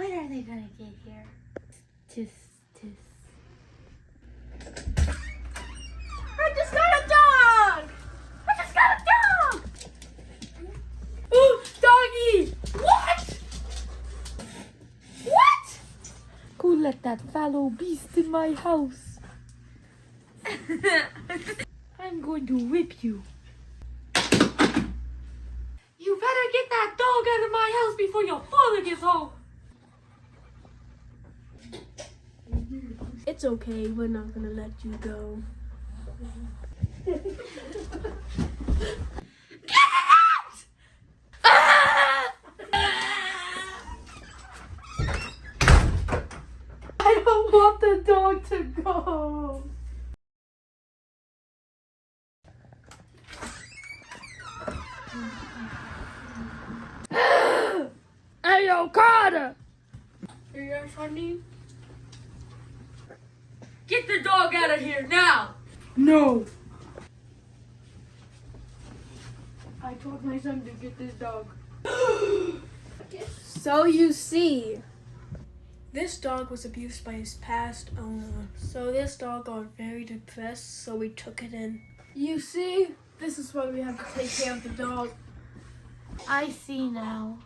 When are they gonna get here? Tis. I just got a dog! I just got a dog! Oh, doggy! What? What? Go let that fallow beast in my house. I'm going to whip you. You better get that dog out of my house before your father gets home. It's okay, we're not gonna let you go. Get it out! I don't want the dog to go. Hey, yo, Carter! Are you guys funny? Get the dog out of here now! No! I told my son to get this dog. So you see, this dog was abused by his past owner. So this dog got very depressed, so we took it in. You see, this is why we have to take care of the dog. I see now.